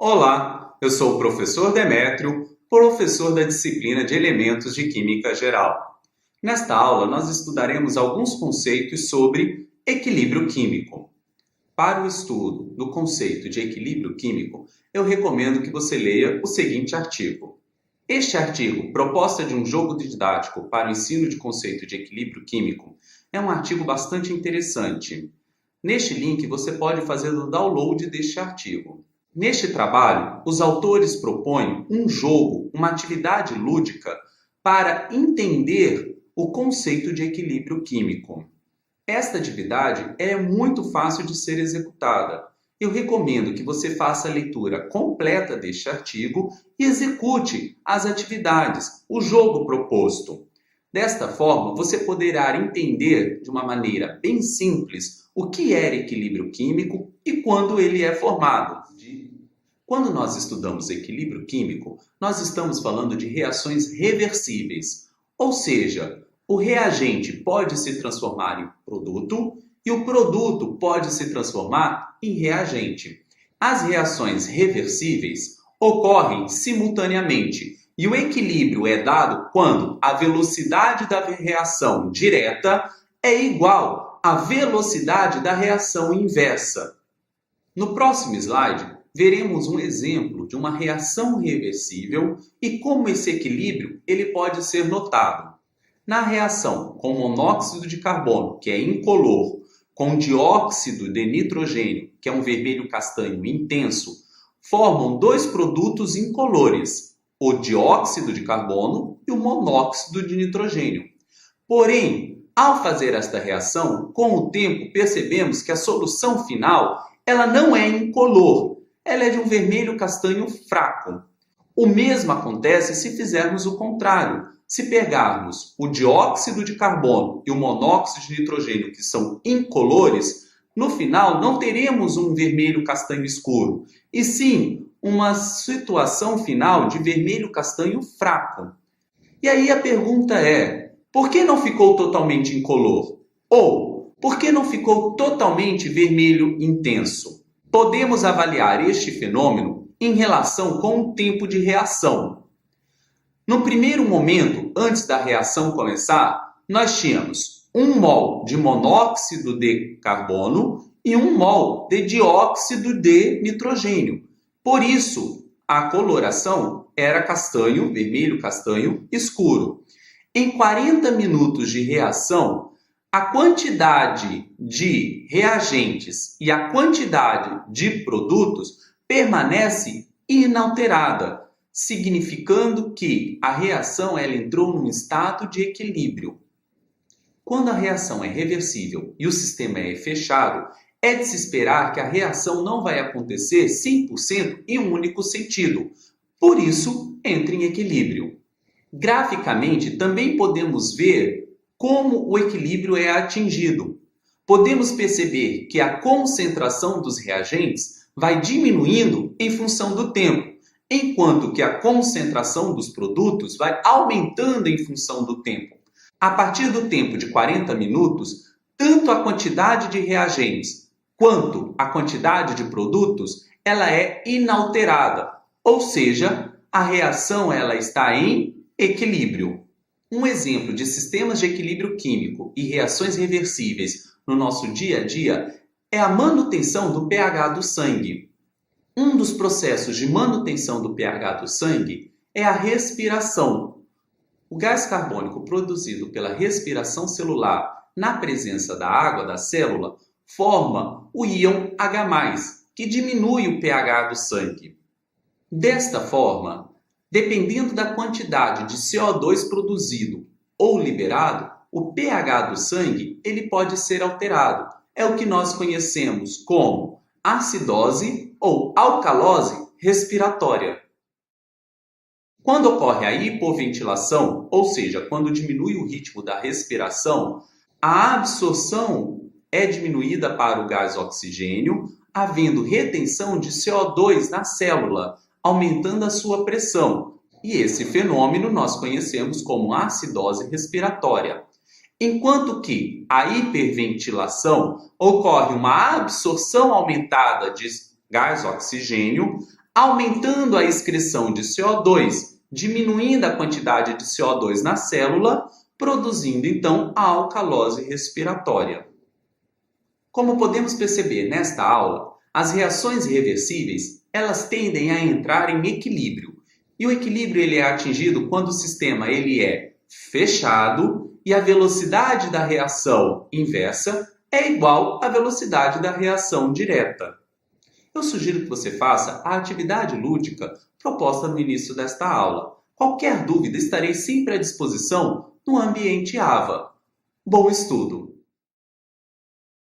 Olá, eu sou o professor Demétrio, professor da disciplina de Elementos de Química Geral. Nesta aula, nós estudaremos alguns conceitos sobre equilíbrio químico. Para o estudo do conceito de equilíbrio químico, eu recomendo que você leia o seguinte artigo. Este artigo, Proposta de um jogo didático para o ensino de conceito de equilíbrio químico, é um artigo bastante interessante. Neste link, você pode fazer o download deste artigo. Neste trabalho, os autores propõem um jogo, uma atividade lúdica, para entender o conceito de equilíbrio químico. Esta atividade é muito fácil de ser executada. Eu recomendo que você faça a leitura completa deste artigo e execute as atividades, o jogo proposto. Desta forma, você poderá entender de uma maneira bem simples o que é equilíbrio químico e quando ele é formado. Quando nós estudamos equilíbrio químico, nós estamos falando de reações reversíveis, ou seja, o reagente pode se transformar em produto e o produto pode se transformar em reagente. As reações reversíveis ocorrem simultaneamente e o equilíbrio é dado quando a velocidade da reação direta é igual à velocidade da reação inversa. No próximo slide, veremos um exemplo de uma reação reversível e como esse equilíbrio ele pode ser notado. Na reação com monóxido de carbono, que é incolor, com dióxido de nitrogênio, que é um vermelho castanho intenso, formam dois produtos incolores, o dióxido de carbono e o monóxido de nitrogênio. Porém, ao fazer esta reação, com o tempo percebemos que a solução final ela não é incolor, ela é de um vermelho castanho fraco. O mesmo acontece se fizermos o contrário. Se pegarmos o dióxido de carbono e o monóxido de nitrogênio, que são incolores, no final não teremos um vermelho castanho escuro, e sim uma situação final de vermelho castanho fraco. E aí a pergunta é, por que não ficou totalmente incolor? Ou, por que não ficou totalmente vermelho intenso? Podemos avaliar este fenômeno em relação com o tempo de reação. No primeiro momento, antes da reação começar, nós tínhamos 1 mol de monóxido de carbono e 1 mol de dióxido de nitrogênio. Por isso, a coloração era castanho, vermelho castanho escuro. Em 40 minutos de reação, a quantidade de reagentes e a quantidade de produtos permanece inalterada, significando que a reação ela entrou num estado de equilíbrio. Quando a reação é reversível e o sistema é fechado, é de se esperar que a reação não vai acontecer 100% em um único sentido. Por isso, entra em equilíbrio. Graficamente, também podemos ver como o equilíbrio é atingido. Podemos perceber que a concentração dos reagentes vai diminuindo em função do tempo, enquanto que a concentração dos produtos vai aumentando em função do tempo. A partir do tempo de 40 minutos, tanto a quantidade de reagentes quanto a quantidade de produtos, ela é inalterada, ou seja, a reação ela está em equilíbrio. Um exemplo de sistemas de equilíbrio químico e reações reversíveis no nosso dia a dia é a manutenção do pH do sangue. Um dos processos de manutenção do pH do sangue é a respiração. O gás carbônico produzido pela respiração celular na presença da água da célula forma o íon H+, que diminui o pH do sangue. Desta forma, dependendo da quantidade de CO2 produzido ou liberado, o pH do sangue ele pode ser alterado. É o que nós conhecemos como acidose ou alcalose respiratória. Quando ocorre a hipoventilação, ou seja, quando diminui o ritmo da respiração, a absorção é diminuída para o gás oxigênio, havendo retenção de CO2 na célula, aumentando a sua pressão. E esse fenômeno nós conhecemos como acidose respiratória. Enquanto que a hiperventilação ocorre uma absorção aumentada de gás oxigênio, aumentando a excreção de CO2, diminuindo a quantidade de CO2 na célula, produzindo então a alcalose respiratória. Como podemos perceber nesta aula, as reações irreversíveis, elas tendem a entrar em equilíbrio. E o equilíbrio ele é atingido quando o sistema ele é fechado e a velocidade da reação inversa é igual à velocidade da reação direta. Eu sugiro que você faça a atividade lúdica proposta no início desta aula. Qualquer dúvida, estarei sempre à disposição no ambiente AVA. Bom estudo!